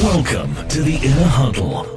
Welcome to the Inner Huddle,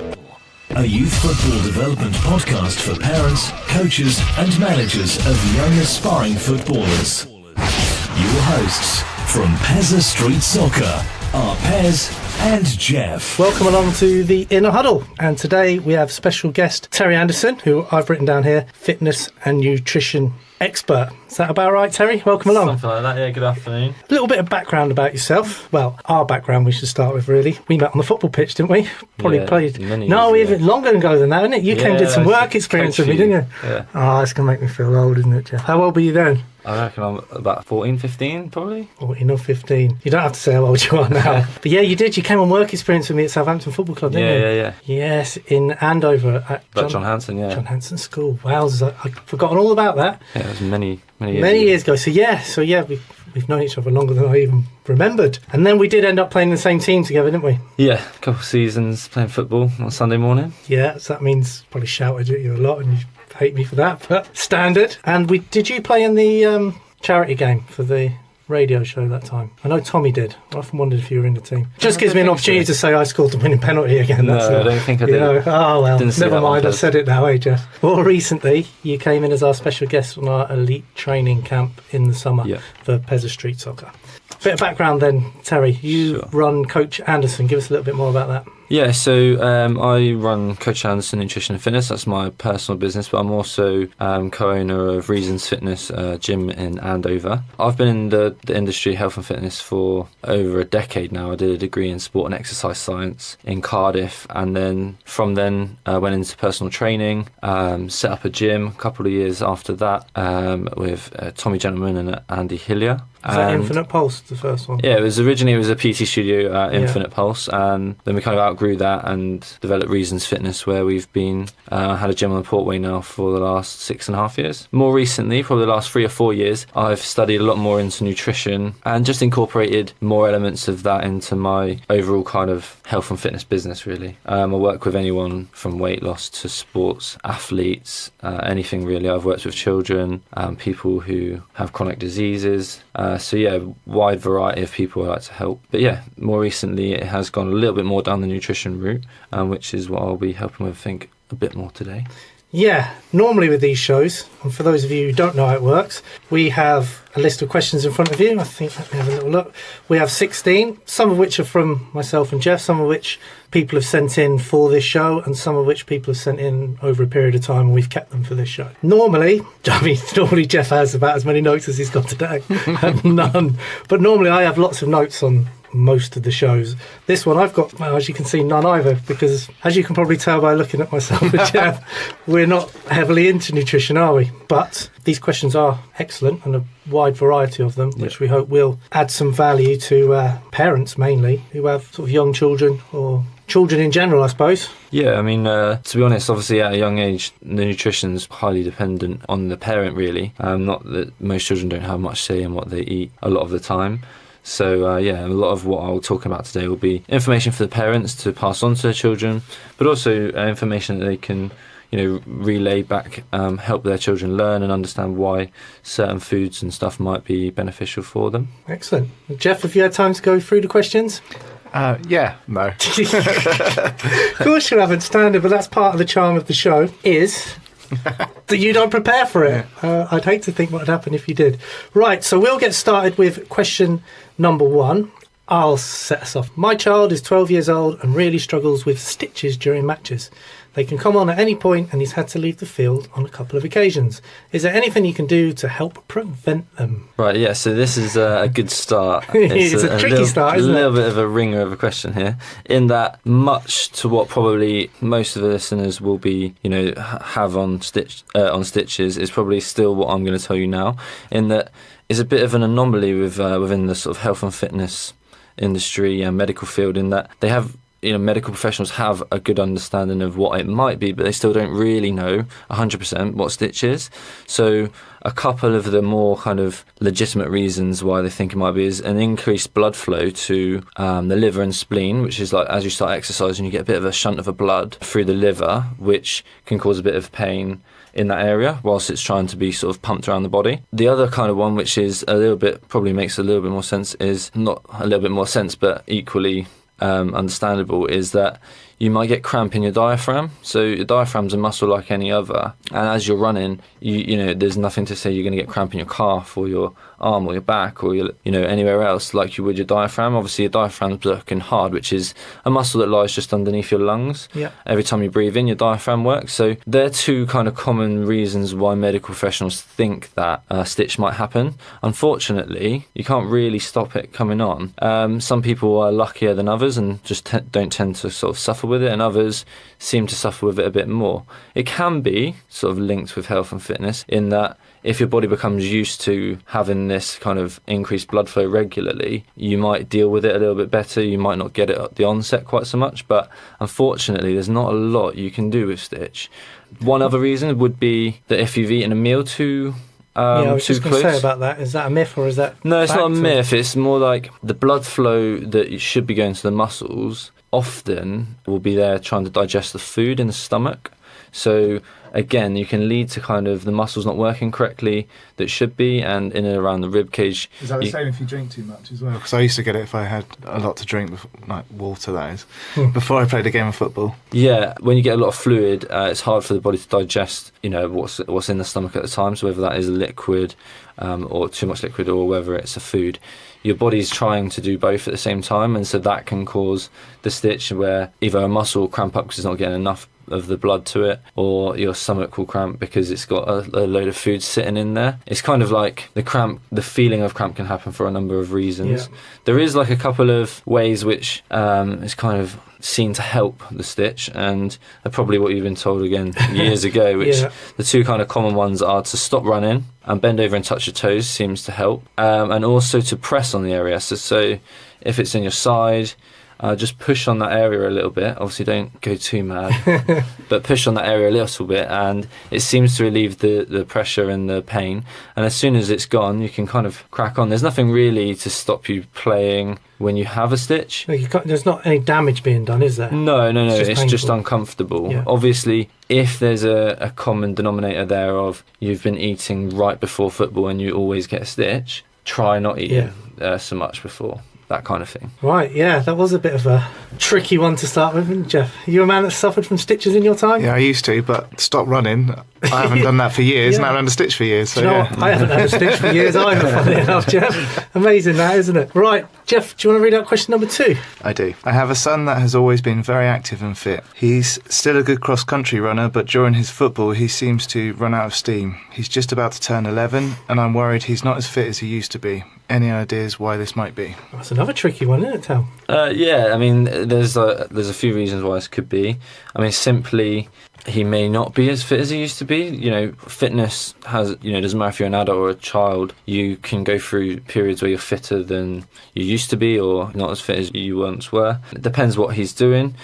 a youth football development podcast for parents, coaches and managers of young aspiring footballers. Your hosts from Pezza Street Soccer are Pez and Jeff. Welcome along to the Inner Huddle, and today we have special guest Terry Anderson, who I've written down here, fitness and nutrition expert. Is that about right, Terry? Welcome along. Something like that, yeah, good afternoon. A little bit of background about yourself. Well, our background we should start with, really. We met on the football pitch, didn't we? Probably played. No, even longer ago than that, isn't it? You came and did some work experience with me, didn't you? Yeah. Oh, it's going to make me feel old, isn't it, Jeff? How old were you then? I reckon I'm about 14, 15, probably. 14 or 15. You don't have to say how old you are now. But yeah, you did. You came on work experience with me at Southampton Football Club, didn't you? Yeah. Yes, in Andover at John Hanson, yeah. John Hanson School. Wowzers, I've forgotten all about that. Yeah, it was many years ago. So yeah, we've known each other longer than I even remembered. And then we did end up playing the same team together, didn't we? Yeah, a couple of seasons playing football on Sunday morning. Yeah, so that means probably shouted at you a lot and you hate me for that, but standard. And did you play in the charity game for the radio show that time? I know Tommy did. I often wondered if you were in the team. Just gives me an opportunity to say I scored the winning penalty again. No, I don't think I did. Oh well, never mind, I've said it now, Jeff? More recently, you came in as our special guest on our elite training camp in the summer for Pezza Street Soccer. Bit of background then, Terry. You run Coach Anderson. Give us a little bit more about that. Yeah, so I run Coach Anderson Nutrition and Fitness. That's my personal business, but I'm also co-owner of Reasons Fitness Gym in Andover. I've been in the industry, health and fitness, for over a decade now. I did a degree in sport and exercise science in Cardiff, and then from then went into personal training, set up a gym a couple of years after that with Tommy Gentleman and Andy Hillier. Was that Infinite Pulse, the first one? Yeah, it was a PT studio at Infinite Pulse, and then we kind of outgrew that and developed Reasons Fitness, where we've been had a gym on the Portway now for the last 6.5 years. More recently, probably the last 3 or 4 years, I've studied a lot more into nutrition and just incorporated more elements of that into my overall kind of health and fitness business, really. I work with anyone from weight loss to sports, athletes, anything really. I've worked with children, people who have chronic diseases, wide variety of people I like to help. But yeah, more recently it has gone a little bit more down the nutrition route, which is what I'll be helping with, I think, a bit more today. Yeah, normally with these shows, and for those of you who don't know how it works, we have a list of questions in front of you. I think, let me have a little look. We have 16, some of which are from myself and Jeff, some of which people have sent in for this show, and some of which people have sent in over a period of time, and we've kept them for this show. Normally Jeff has about as many notes as he's got today. None. But normally I have lots of notes on most of the shows. This one I've got, as you can see, none either, because as you can probably tell by looking at myself and Jeff, we're not heavily into nutrition, are we? But these questions are excellent, and a wide variety of them, which we hope will add some value to parents mainly who have sort of young children, or children in general, I suppose. Yeah, I mean, to be honest, obviously at a young age, the nutrition's highly dependent on the parent, really. Not that most children don't have much say in what they eat a lot of the time. So, a lot of what I'll talk about today will be information for the parents to pass on to their children, but also information that they can, relay back, help their children learn and understand why certain foods and stuff might be beneficial for them. Excellent. Jeff, have you had time to go through the questions? No. Of course you haven't, standard, but that's part of the charm of the show, is that you don't prepare for it. I'd hate to think what would happen if you did. Right, so we'll get started with question number 1. I'll set us off. My child is 12 years old and really struggles with stitches during matches. They can come on at any point, and he's had to leave the field on a couple of occasions. Is there anything you can do to help prevent them? Right, yeah, so this is a good start. It's a tricky start, isn't it? A little bit of a ringer of a question here, in that much to what probably most of the listeners will be, have on stitches is probably still what I'm going to tell you now, in that it's a bit of an anomaly within the sort of health and fitness industry and medical field, in that they have, medical professionals have a good understanding of what it might be, but they still don't really know 100% what stitch is. So a couple of the more kind of legitimate reasons why they think it might be is an increased blood flow to the liver and spleen, which is like as you start exercising, you get a bit of a shunt of the blood through the liver, which can cause a bit of pain in that area whilst it's trying to be sort of pumped around the body. The other kind of one, which is a little bit, probably makes a little bit more sense, is not a little bit more sense, but equally understandable is that you might get cramp in your diaphragm. So your diaphragm's a muscle like any other, and as you're running, you know, there's nothing to say you're going to get cramp in your calf or your arm or your back or your, you know, anywhere else like you would your diaphragm. Obviously, your diaphragm's working hard, which is a muscle that lies just underneath your lungs. Yeah. Every time you breathe in, your diaphragm works. So they're two kind of common reasons why medical professionals think that a stitch might happen. Unfortunately, you can't really stop it coming on. Some people are luckier than others and just don't tend to sort of suffer with it, and others seem to suffer with it a bit more. It can be sort of linked with health and fitness in that if your body becomes used to having this kind of increased blood flow regularly, you might deal with it a little bit better. You might not get it at the onset quite so much, but unfortunately there's not a lot you can do with stitch. One other reason would be that if you've eaten a meal too I was just going to close. say about that. Is that a myth or is that No, it's fact, not a or- myth. It's more like the blood flow that should be going to the muscles often will be there trying to digest the food in the stomach. So again, you can lead to kind of the muscles not working correctly that should be, and in and around the rib cage. Is that the same if you drink too much as well? Because I used to get it if I had a lot to drink, like water, that is, before I played a game of football. Yeah, when you get a lot of fluid, it's hard for the body to digest, you know, what's in the stomach at the time. So whether that is a liquid or too much liquid, or whether it's a food, your body's trying to do both at the same time, and so that can cause the stitch where either a muscle will cramp up because it's not getting enough of the blood to it, or your stomach will cramp because it's got a load of food sitting in there. It's kind of like the feeling of cramp can happen for a number of reasons. Yeah. There is like a couple of ways which is kind of seen to help the stitch, and are probably what you've been told again years ago, which Yeah. the two kind of common ones are to stop running and bend over and touch your toes seems to help, and also to press on the area. So if it's in your side, just push on that area a little bit. Obviously don't go too mad, but push on that area a little bit, and it seems to relieve the pressure and the pain, and as soon as it's gone you can kind of crack on. There's nothing really to stop you playing when you have a stitch. No, there's not any damage being done, is there? No, It's it's just just painful. uncomfortable. Yeah. Obviously, if there's a common denominator there of you've been eating right before football and you always get a stitch, try not eating so much before, that kind of thing. Right, yeah, that was a bit of a tricky one to start with, wasn't it, Jeff? Are you a man that suffered from stitches in your time? Yeah, I used to, but stopped running. I haven't done that for years, and I haven't had a stitch for years. So Do you know yeah. what? I haven't had a stitch for years either, funny enough, Jeff. Amazing that, isn't it? Right, Jeff, do you want to read out question number 2? I do. I have a son that has always been very active and fit. He's still a good cross-country runner, but during his football he seems to run out of steam. He's just about to turn 11, and I'm worried he's not as fit as he used to be. Any ideas why this might be? That's another tricky one, isn't it, Tal? Yeah, I mean, there's a few reasons why this could be. I mean, simply, he may not be as fit as he used to be. You know, fitness has, you know, doesn't matter if you're an adult or a child, you can go through periods where you're fitter than you used to be or not as fit as you once were. It depends what he's doing.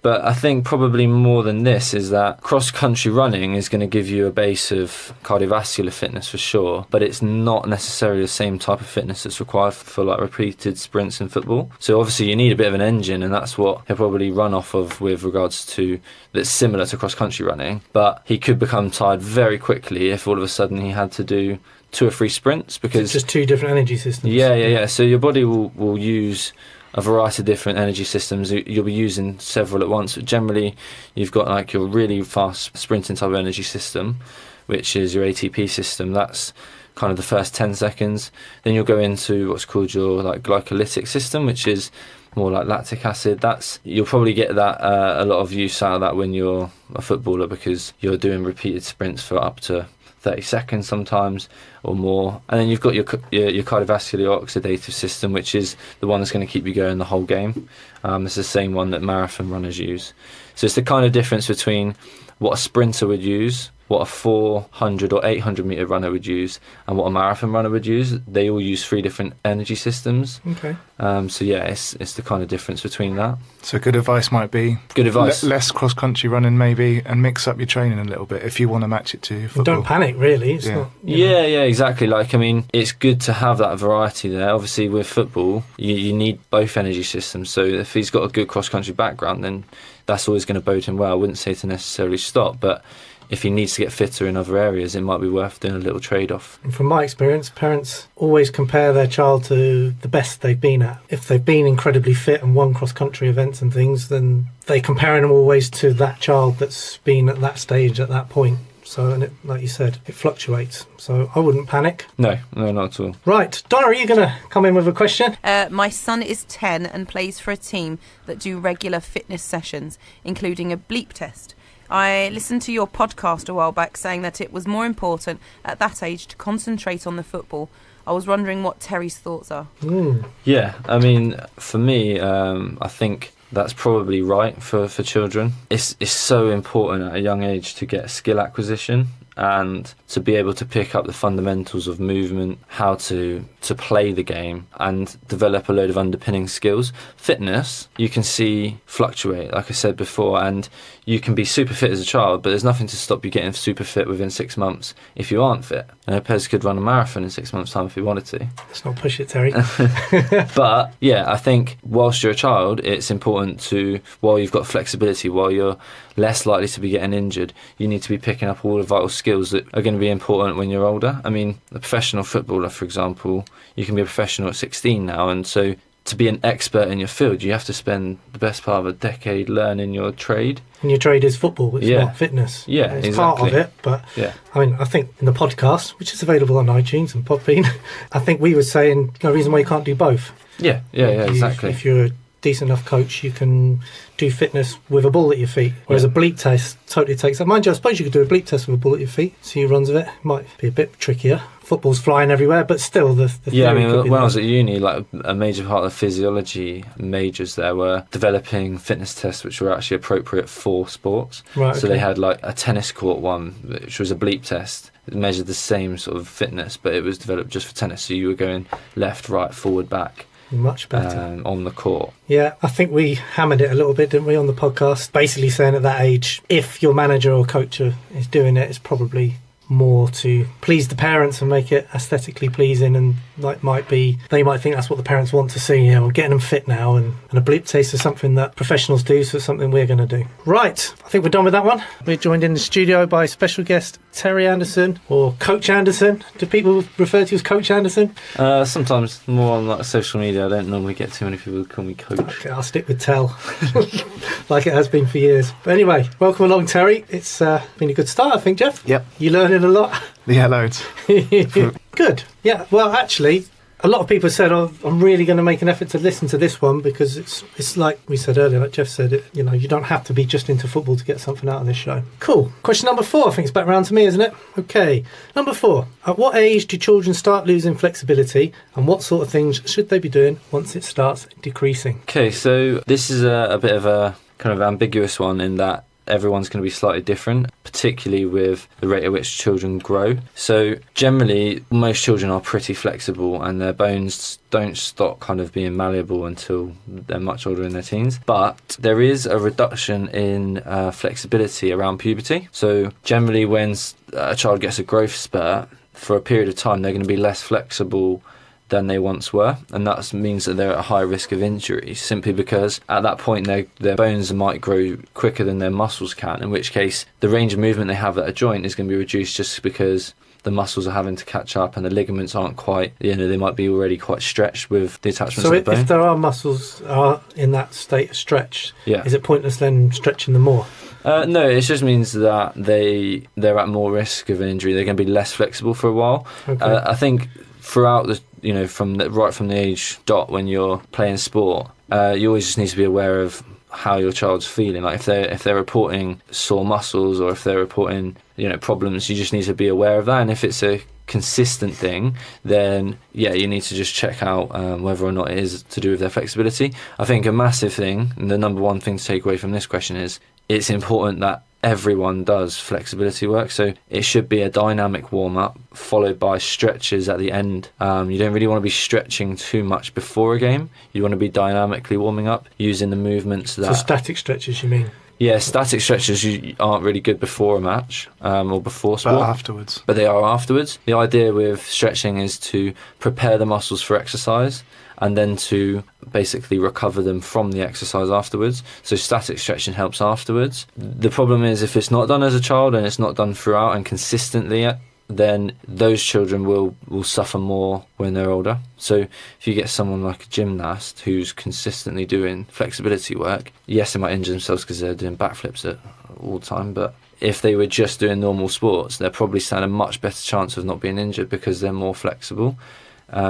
But I think probably more than this is that cross-country running is going to give you a base of cardiovascular fitness for sure, but it's not necessarily the same type of fitness that's required for like repeated sprints in football. So obviously you need a bit of an engine, and that's what he'll probably run off of with regards to that's similar to cross-country running. But he could become tired very quickly if all of a sudden he had to do 2 or 3 sprints, because It's just 2 different energy systems. yeah. So your body will use a variety of different energy systems. You'll be using several at once. But generally, you've got like your really fast sprinting type of energy system, which is your ATP system. That's kind of the first 10 seconds. Then you'll go into what's called your like glycolytic system, which is more like lactic acid. You'll probably get that a lot of use out of that when you're a footballer, because you're doing repeated sprints for up to 30 seconds sometimes or more. And then you've got your cardiovascular oxidative system, which is the one that's going to keep you going the whole game. It's the same one that marathon runners use. So it's the kind of difference between what a sprinter would use, what a 400 or 800 metre runner would use, and what a marathon runner would use. They all use 3 different energy systems. Okay. So yeah, it's the kind of difference between that. So good advice might be Good advice. less cross-country running maybe, and mix up your training a little bit if you want to match it to football. Don't panic, really. It's Yeah. not. You know. Yeah, exactly. Like, I mean, it's good to have that variety there. Obviously, with football, you need both energy systems. So if he's got a good cross-country background, then that's always going to bode him well. I wouldn't say to necessarily stop, but if he needs to get fitter in other areas, it might be worth doing a little trade-off. And from my experience, parents always compare their child to the best they've been at. If they've been incredibly fit and won cross-country events and things, then they're comparing them always to that child that's been at that stage at that point. So, and it, like you said, it fluctuates. So I wouldn't panic. No, not at all. Right. Donna, are you going to come in with a question? My son is 10 and plays for a team that do regular fitness sessions, including a bleep test. I listened to your podcast a while back saying that it was more important at that age to concentrate on the football. I was wondering what Terry's thoughts are. Yeah, I mean, for me, I think that's probably right for children. It's so important at a young age to get skill acquisition and to be able to pick up the fundamentals of movement, how to play the game and develop a load of underpinning skills. Fitness, you can see fluctuate, like I said before, and you can be super fit as a child, but there's nothing to stop you getting super fit within 6 months if you aren't fit. Pez could run a marathon in 6 months' time if he wanted to. Let's not push it, Terry. But yeah, I think whilst you're a child, it's important to, while you've got flexibility, while you're less likely to be getting injured, you need to be picking up all the vital skills that are going to be important when you're older. I mean, a professional footballer, for example, you can be a professional at 16 now, and so to be an expert in your field, you have to spend the best part of a decade learning your trade. And your trade is football, it's not fitness. Yeah, it's exactly. part of it, but I mean, I think in the podcast, which is available on iTunes and Podbean, I think we were saying no reason why you can't do both. Yeah, exactly. If you're a decent enough coach, you can do fitness with a ball at your feet, whereas a bleep test totally takes that. Mind you, I suppose you could do a bleep test with a ball at your feet, see who runs with it. It might be a bit trickier. Football's flying everywhere, but still the theory I mean, could be when I there. was at uni, like a major part of the physiology majors there were developing fitness tests which were actually appropriate for sports. Right, So okay. they had like a tennis court one, which was a bleep test. It measured the same sort of fitness, but it was developed just for tennis. So you were going left, right, forward, back. Much better. On the court. Yeah, I think we hammered it a little bit, didn't we, on the podcast? Basically saying at that age, if your manager or coach is doing it, it's probably more to please the parents and make it aesthetically pleasing, and like they might think that's what the parents want to see. We're getting them fit now, and a bleep test is something that professionals do, so it's something we're going to do. Right, I think we're done with that one. We're joined in the studio by special guest Terry Anderson, or Coach Anderson. Do people refer to you as Coach Anderson? Sometimes more on like social media. I don't normally get too many people who call me coach. Okay, I'll stick with Tell, like it has been for years. But anyway, welcome along, Terry. It's been a good start, I think, Jeff. Yep. You learning a lot? Yeah, loads. Good. Yeah, well, actually, a lot of people said, I'm really going to make an effort to listen to this one, because it's like we said earlier, like Jeff said, you don't have to be just into football to get something out of this show. Cool. Question number 4, I think it's back round to me, isn't it? Okay. Number 4. At what age do children start losing flexibility, and what sort of things should they be doing once it starts decreasing? Okay, so this is a bit of a kind of ambiguous one in that everyone's going to be slightly different, particularly with the rate at which children grow. So generally, most children are pretty flexible and their bones don't stop kind of being malleable until they're much older in their teens. But there is a reduction in flexibility around puberty. So generally when a child gets a growth spurt, for a period of time, they're going to be less flexible than they once were, and that means that they're at a high risk of injury, simply because at that point their bones might grow quicker than their muscles can, in which case the range of movement they have at a joint is going to be reduced just because the muscles are having to catch up and the ligaments aren't quite, they might be already quite stretched with the attachments So of the bone. if there are muscles are in that state of stretch, Yeah. is it pointless then stretching them more? No, it just means that they're at more risk of an injury. They're going to be less flexible for a while. Okay. I think throughout the from the age dot when you're playing sport, you always just need to be aware of how your child's feeling. Like if they're reporting sore muscles or if they're reporting problems, you just need to be aware of that. And if it's a consistent thing, then you need to just check out whether or not it is to do with their flexibility. I think a massive thing, and the number one thing to take away from this question is it's important that everyone does flexibility work, so it should be a dynamic warm-up followed by stretches at the end. You don't really want to be stretching too much before a game. You want to be dynamically warming up using the movements that... So static stretches, you mean? Yeah, static stretches aren't really good before a match or before sport. But afterwards. But they are afterwards. The idea with stretching is to prepare the muscles for exercise, and then to basically recover them from the exercise afterwards. So static stretching helps afterwards. The problem is if it's not done as a child and it's not done throughout and consistently, then those children will suffer more when they're older. So if you get someone like a gymnast who's consistently doing flexibility work, yes, they might injure themselves because they're doing backflips all the time, but if they were just doing normal sports, they're probably stand a much better chance of not being injured because they're more flexible.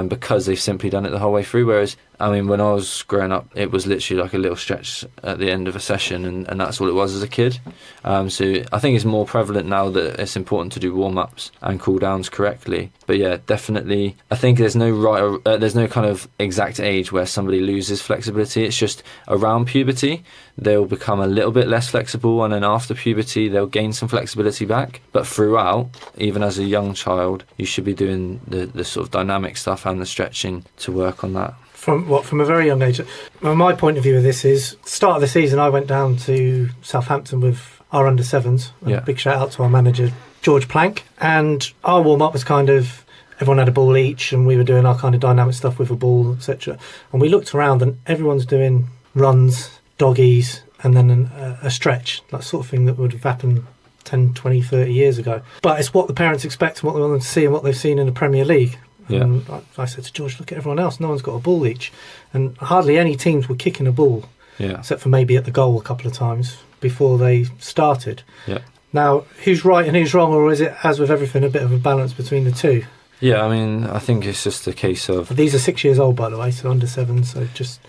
Because they've simply done it the whole way through. Whereas, I mean, when I was growing up, it was literally like a little stretch at the end of a session, and that's all it was as a kid. So I think it's more prevalent now that it's important to do warm-ups and cool-downs correctly. But yeah, definitely, I think there's no there's no kind of exact age where somebody loses flexibility. It's just around puberty, they'll become a little bit less flexible, and then after puberty, they'll gain some flexibility back. But throughout, even as a young child, you should be doing the sort of dynamic stuff and the stretching to work on that. From a very young age. Well, my point of view of this is, start of the season, I went down to Southampton with our under-7s. Yeah. Big shout out to our manager, George Plank. And our warm-up was kind of, everyone had a ball each, and we were doing our kind of dynamic stuff with a ball, etc. And we looked around, and everyone's doing runs, doggies, and then a stretch, that sort of thing that would have happened 10, 20, 30 years ago. But it's what the parents expect and what they want them to see and what they've seen in the Premier League. Yeah. And I said to George, look at everyone else, no one's got a ball each. And hardly any teams were kicking a ball, except for maybe at the goal a couple of times before they started. Yeah. Now, who's right and who's wrong, or is it, as with everything, a bit of a balance between the two? Yeah, I mean, I think it's just a case of... These are 6 years old, by the way, so under 7, so just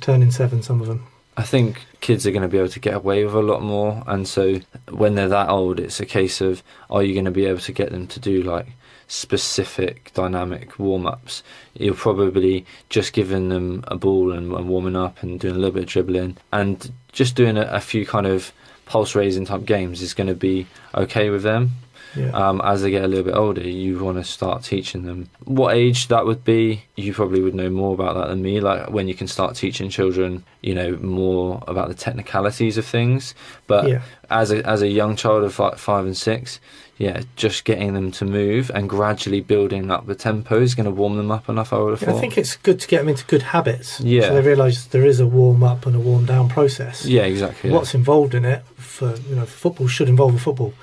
turning 7, some of them. I think kids are going to be able to get away with a lot more, and so when they're that old, it's a case of, are you going to be able to get them to do like specific dynamic warm-ups? You're probably just giving them a ball and warming up and doing a little bit of dribbling, and just doing a few kind of pulse-raising type games is going to be okay with them. Yeah. As they get a little bit older, you want to start teaching them. What age that would be, you probably would know more about that than me, like when you can start teaching children, more about the technicalities of things. But as a young child of 5 and 6, just getting them to move and gradually building up the tempo is going to warm them up enough, I would have thought. I think it's good to get them into good habits. Yeah. So they realise there is a warm-up and a warm-down process. Yeah, exactly. What's involved in it for football should involve a football.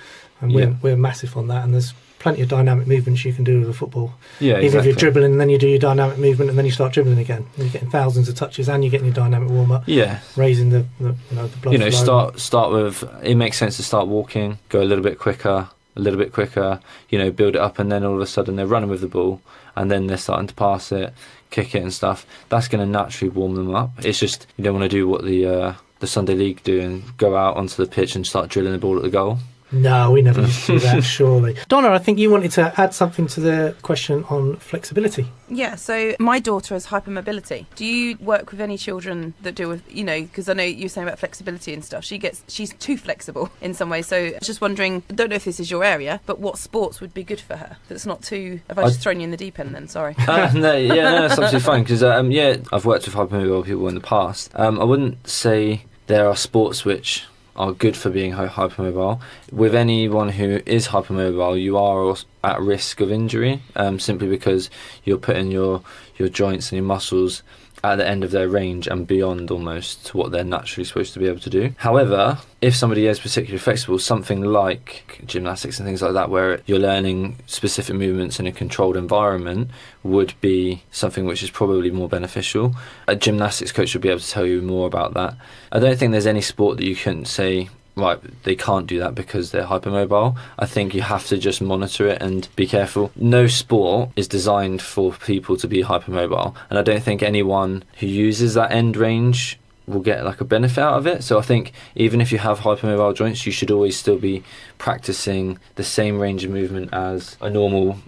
And we're massive on that, and there's plenty of dynamic movements you can do with a football. Yeah, Even if you're dribbling and then you do your dynamic movement and then you start dribbling again. And you're getting thousands of touches and you're getting your dynamic warm-up. Yeah. Raising the blood flow. Start with, it makes sense to start walking, go a little bit quicker, build it up, and then all of a sudden they're running with the ball, and then they're starting to pass it, kick it and stuff. That's going to naturally warm them up. It's just, you don't want to do what the Sunday League do and go out onto the pitch and start drilling the ball at the goal. No, we never used to do that, surely. Donna, I think you wanted to add something to the question on flexibility. Yeah, so my daughter has hypermobility. Do you work with any children that deal with, because I know you were saying about flexibility and stuff. She's too flexible in some ways. So I was just wondering, I don't know if this is your area, but what sports would be good for her? That's not too... Have I just thrown you in the deep end then? Sorry. No, it's absolutely fine, because, I've worked with hypermobile people in the past. I wouldn't say there are sports which are good for being hypermobile. With anyone who is hypermobile, you are at risk of injury, simply because you're putting your joints and your muscles at the end of their range and beyond almost to what they're naturally supposed to be able to do. However, if somebody is particularly flexible, something like gymnastics and things like that, where you're learning specific movements in a controlled environment, would be something which is probably more beneficial. A gymnastics coach would be able to tell you more about that. I don't think there's any sport that you can say, right, they can't do that because they're hypermobile. I think you have to just monitor it and be careful. No sport is designed for people to be hypermobile, and I don't think anyone who uses that end range will get like a benefit out of it. So I think even if you have hypermobile joints, you should always still be practicing the same range of movement as a normal,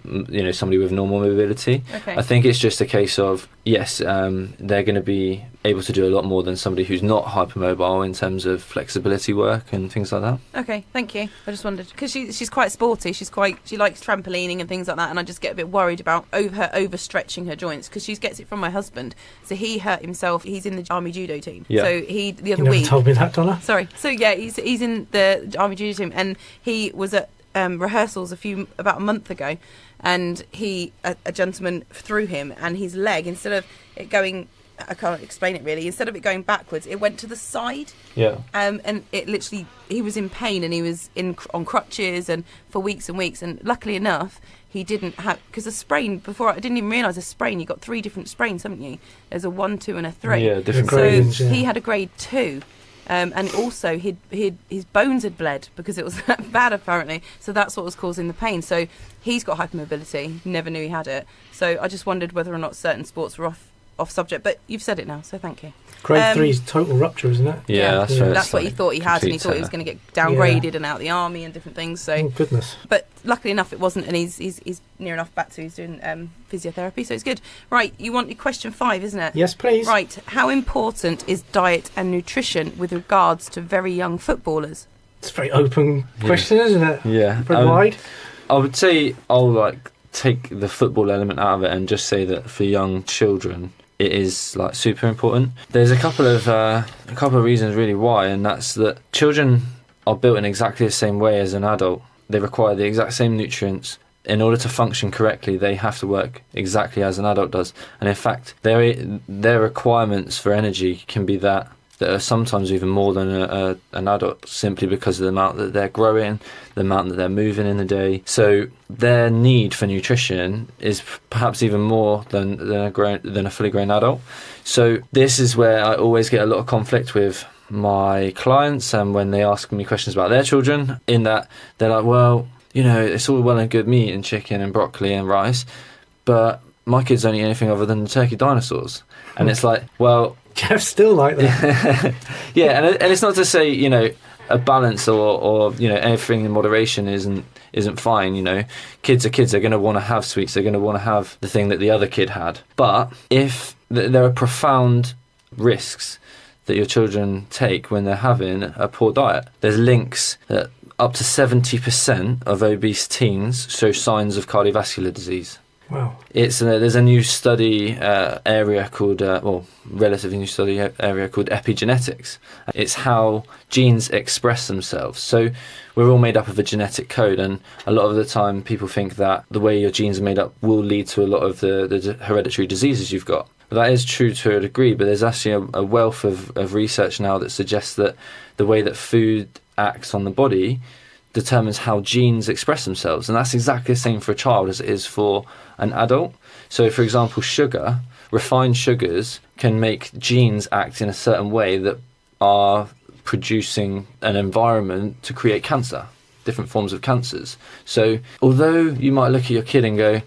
somebody with normal mobility. Okay. I think it's just a case of, yes, they're going to be able to do a lot more than somebody who's not hypermobile in terms of flexibility work and things like that. Okay, thank you. I just wondered, because she's quite sporty, she likes trampolining and things like that, and I just get a bit worried about her overstretching her joints, because she gets it from my husband. So he hurt himself. He's in the army judo team. Yeah. So the other You never week... told me that, Donna. Sorry. So yeah, he's in the army judo team, and he was at rehearsals about a month ago, and a gentleman threw him, and his leg, instead of it going, I can't explain it really, instead of it going backwards, it went to the side. Yeah. And it literally, he was in pain, and he was on crutches and for weeks and weeks, and luckily enough he didn't have, because a sprain, before I didn't even realise a sprain, you got 3 different sprains, haven't you? There's a 1, 2 and a 3. Yeah, different So grades, yeah. he had a grade 2. And also his bones had bled because it was that bad apparently, so that's what was causing the pain. So he's got hypermobility, never knew he had it. So I just wondered whether or not certain sports were off subject, but you've said it now, so thank you. Grade 3 is total rupture, isn't it? Yeah, that's right. That's what he thought he had, and he thought he was going to get downgraded and out of the army and different things. So, Oh, goodness. but luckily enough, it wasn't, and he's near enough back to, he's doing physiotherapy, so it's good. Right, you wanted question 5, isn't it? Yes, please. Right, how important is diet and nutrition with regards to very young footballers? It's a very open question, isn't it? Yeah. Very wide. I would say I'll take the football element out of it and just say that for young children, it is super important. There's a couple of reasons really why, and that's that children are built in exactly the same way as an adult. They require the exact same nutrients. In order to function correctly, they have to work exactly as an adult does. And in fact, their requirements for energy can be that are sometimes even more than an adult, simply because of the amount that they're growing, the amount that they're moving in the day. So their need for nutrition is perhaps even more than a fully grown adult. So this is where I always get a lot of conflict with my clients, and when they ask me questions about their children, in that they're like, well, it's all well and good me eating chicken and broccoli and rice, but my kids don't eat anything other than the turkey dinosaurs. And it's like, well, Jeff's still like that. yeah, and it's not to say a balance or everything in moderation isn't fine. Kids are kids. They're going to want to have sweets. They're going to want to have the thing that the other kid had. But if there are profound risks that your children take when they're having a poor diet, there's links that up to 70% of obese teens show signs of cardiovascular disease. Wow. There's a new study area called, relatively new study area called epigenetics. It's how genes express themselves. So we're all made up of a genetic code, and a lot of the time people think that the way your genes are made up will lead to a lot of the hereditary diseases you've got. But that is true to a degree, but there's actually a wealth of research now that suggests that the way that food acts on the body determines how genes express themselves, and that's exactly the same for a child as it is for an adult. So for example, refined sugars can make genes act in a certain way that are producing an environment to create cancer, different forms of cancers. So although you might look at your kid and go,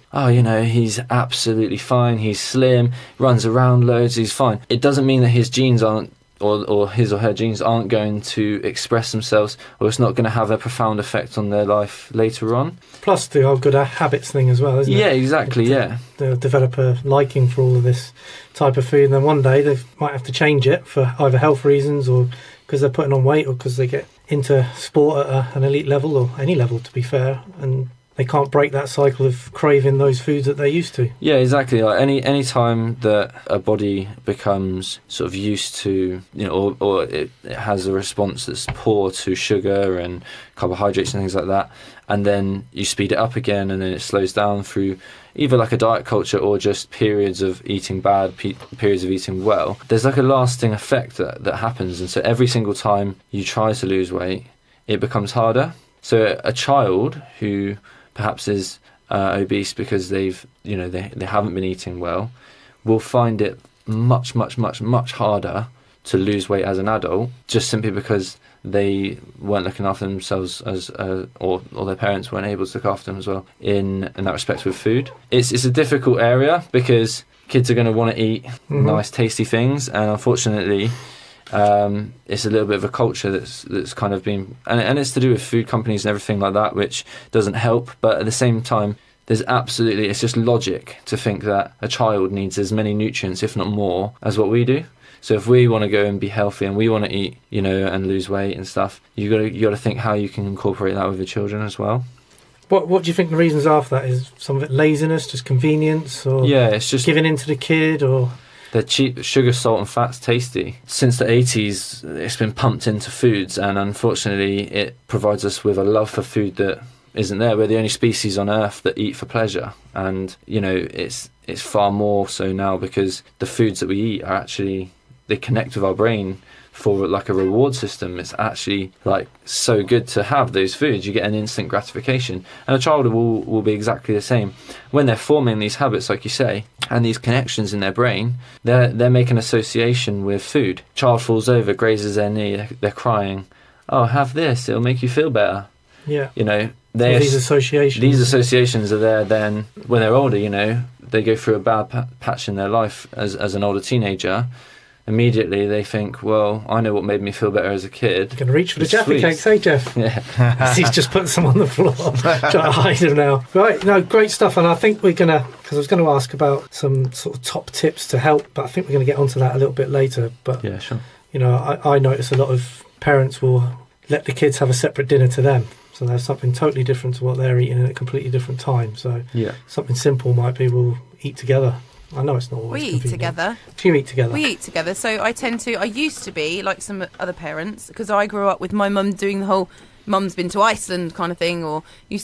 he's absolutely fine, he's slim, runs around loads, he's fine, it doesn't mean that his genes aren't, or his or her genes aren't going to express themselves, or it's not going to have a profound effect on their life later on. Plus the whole good habits thing as well, isn't it? Yeah, exactly, yeah. They'll develop a liking for all of this type of food, and then one day they might have to change it for either health reasons or because they're putting on weight or because they get into sport at an elite level, or any level to be fair, and they can't break that cycle of craving those foods that they're used to. Yeah, exactly. Like any time that a body becomes sort of used to, or it has a response that's poor to sugar and carbohydrates and things like that, and then you speed it up again, and then it slows down through either a diet culture or just periods of eating bad, periods of eating well, there's a lasting effect that happens. And so every single time you try to lose weight, it becomes harder. So a child who perhaps is obese because they haven't been eating well will find it much, much, much, much harder to lose weight as an adult, just simply because they weren't looking after themselves or their parents weren't able to look after them as well in that respect with food. It's a difficult area because kids are going to want to eat nice tasty things, and unfortunately it's a little bit of a culture that's kind of been, and it's to do with food companies and everything like that, which doesn't help. But at the same time, it's just logic to think that a child needs as many nutrients, if not more, as what we do. So if we want to go and be healthy and we want to eat, and lose weight and stuff, you got to think how you can incorporate that with your children as well. What do you think the reasons are for that? Is some of it laziness, just convenience, or it's just giving in to the kid, or they're cheap? Sugar, salt and fat's tasty. Since the 80s, it's been pumped into foods, and unfortunately it provides us with a love for food that isn't there. We're the only species on Earth that eat for pleasure, and it's far more so now because the foods that we eat are actually, they connect with our brain for like a reward system. It's actually like so good to have those foods. You get an instant gratification, and a child will be exactly the same when they're forming these habits, like you say, and these connections in their brain. They're making association with food. Child falls over, grazes their knee, they're crying. Oh, have this, it'll make you feel better. Yeah. These associations are there then when they're older. They go through a bad patch in their life as an older teenager. Immediately they think, well, I know what made me feel better as a kid. Going to reach for the Jaffa cakes, hey Jeff? Yeah. He's just put some on the floor, trying to hide them now. Right, great stuff, and I think we're going to, because I was going to ask about some sort of top tips to help, but I think we're going to get onto that a little bit later. But yeah, sure. I notice a lot of parents will let the kids have a separate dinner to them. So they have something totally different to what they're eating at a completely different time. So something simple might be we'll eat together. I know it's not always We convenient. eat together. Do you eat together? We eat together. So I used to be like some other parents, because I grew up with my mum doing the whole mum's been to Iceland kind of thing, or she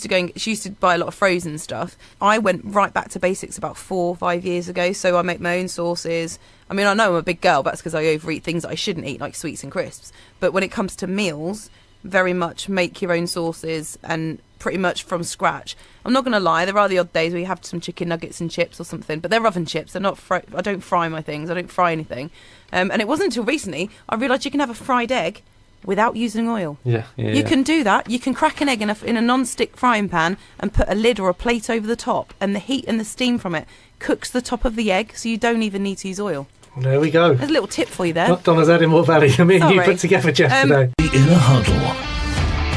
used to buy a lot of frozen stuff. I went right back to basics about 4 or 5 years ago. So I make my own sauces. I mean, I know I'm a big girl, but that's because I overeat things that I shouldn't eat, like sweets and crisps. But when it comes to meals, very much make your own sauces and pretty much from scratch. I'm not going to lie, there are the odd days where you have some chicken nuggets and chips or something, but they're oven chips. They're not I don't fry my things. I don't fry anything. And it wasn't until recently I realised you can have a fried egg without using oil. You can do that. You can crack an egg in a non-stick frying pan and put a lid or a plate over the top, and the heat and the steam from it cooks the top of the egg, so you don't even need to use oil. Well, there we go. There's a little tip for you there. Not Donna's adding more value than me and you Sorry. put together, Jeff, today. In a Huddle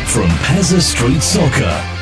from Pezza Street Soccer.